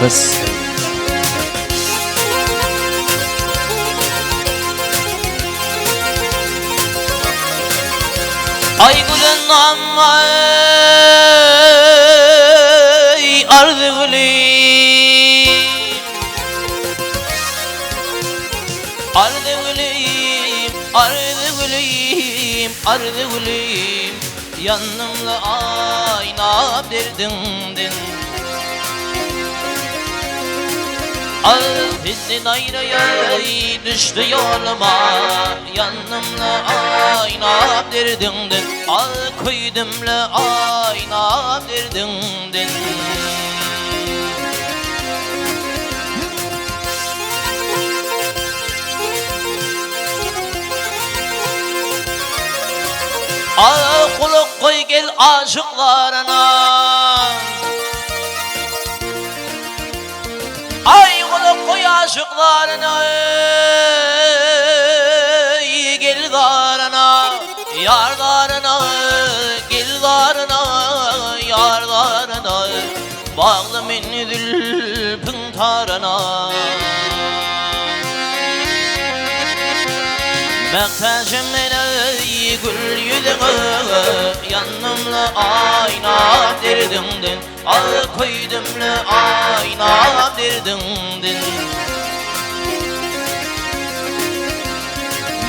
Nefes. Ay gülün ammay ardı gülüm, ardı gülüm, ardı gülüm, ardı gülüm, yanımda ayna derdindin. Al bizi daireye düştü yoluma, yanımla ayna derdindin. Al koydumla ayna derdindin. Al kulak koy gel aşıklarına, ay kulak koy aşıklarına, gel darına, yar darına, gel darına, yar darına, bağlı beni zülfün tarına. Mektaşım ey gül yüzüne, yanımla ayna derdindin. Al koydumla ayna derdindin.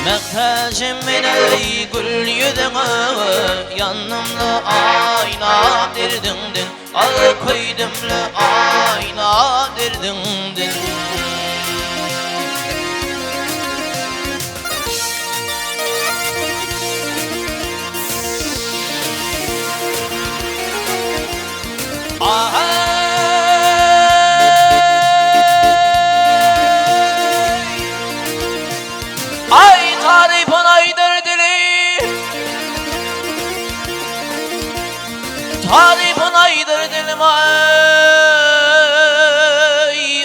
Mektaşım ey gül yüzüne, yanımla ayna derdindin. Al koydumla ayna derdindin. Ay tarifin aydır dili, tarifin aydır dilim, ay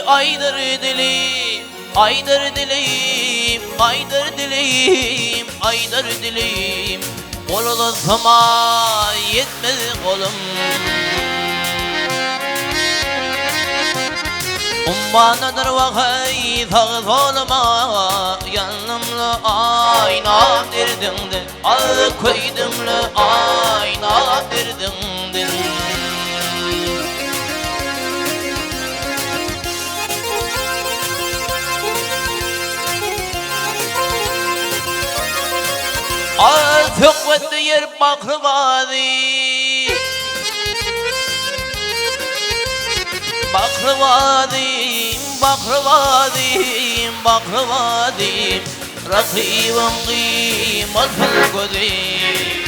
aydır dilim, aydır dilim, aydır dilim, aydır dilim. Koluluzuma yetmez kolum, umbanadır vakay sağ soluma, yanımla ayna derdindin. Al koydumla ayna derdindin. Al sökvetli yer bakrıvazi, bakrıvadim, bakrıvadim, bakrıvadim, rakibim kıymetli gözüm.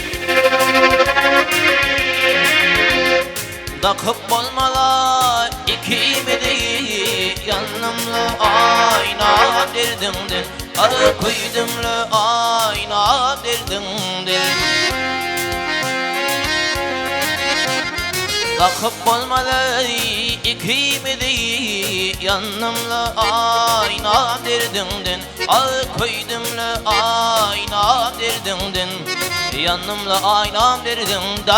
Dakıp olmalar ikimizi, yanımla ayna derdindin. Al koydumla ayna derdindin. Dakıp olmalı ikimizi, yanımla ayna derdindin. Al koydumla ayna derdindin. Yanımla ayna derdindin.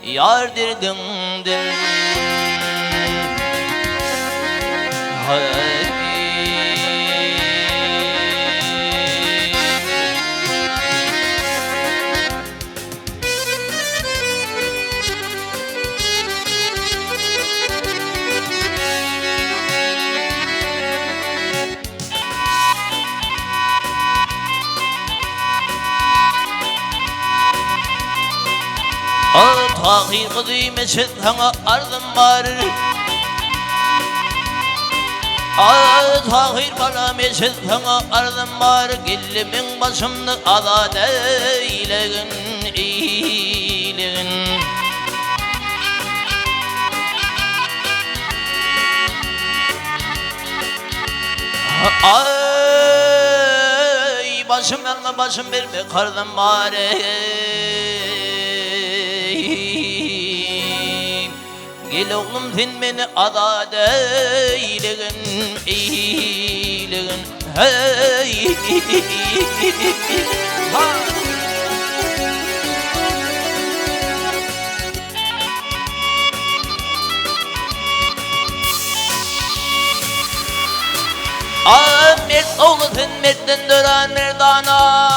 Yar derdindin. Tahir kızı meşet sana arzım var. Tahir bana meşet sana arzım var. Gelimin başımda azad eylegin, eylegin. Ay başım verme, başım verme kardım bari. Gel oğlum sen beni azad eylegin, eylegin. Hey. Mert oğlu sen mertten dören merdana.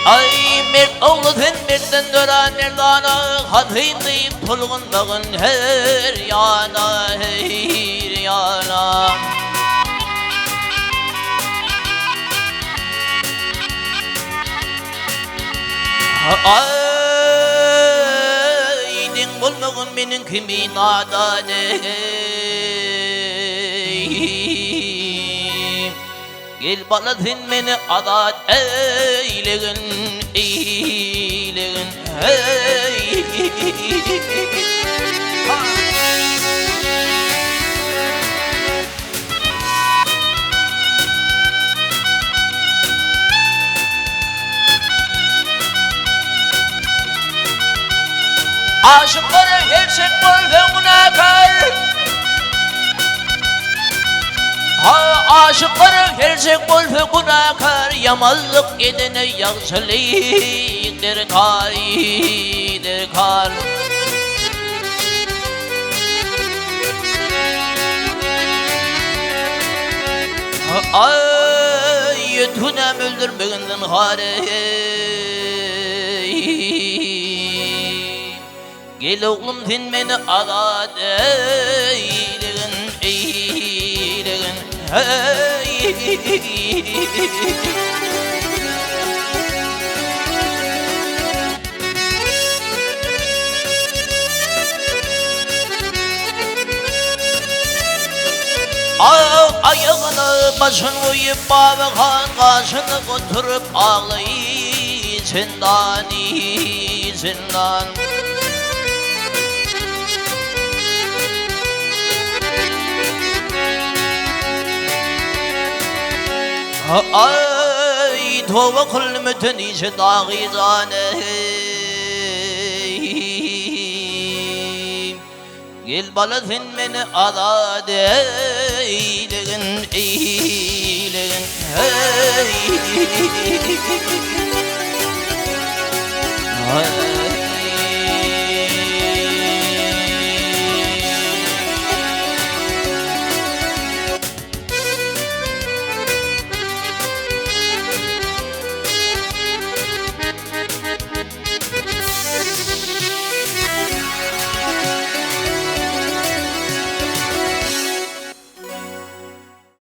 Ay mert oğlu sen mertten dören merdana. Hatayım deyip tolgunduğun her yana, her yana. Aydın bulmağın benim kimin adanı. Gel bana sen beni adat eylegin, eylegin, hey. Aşıkların gerçek bolfeğine kar. Aşıkların gerçek bolfeğine kar. Yamazlık edene yakşılık der kar, der kar. Ay tünem öldürmeğinden hare. Gel oğlum sen beni adat eylegin, eylegin, hey. Ayağını başını koyup babıkan kaşını götürüp ağlayı içinden, içinden. Ay tova kulmütün içi dağı zane. Gel bana sen beni adat eylegin, eylegin, hey.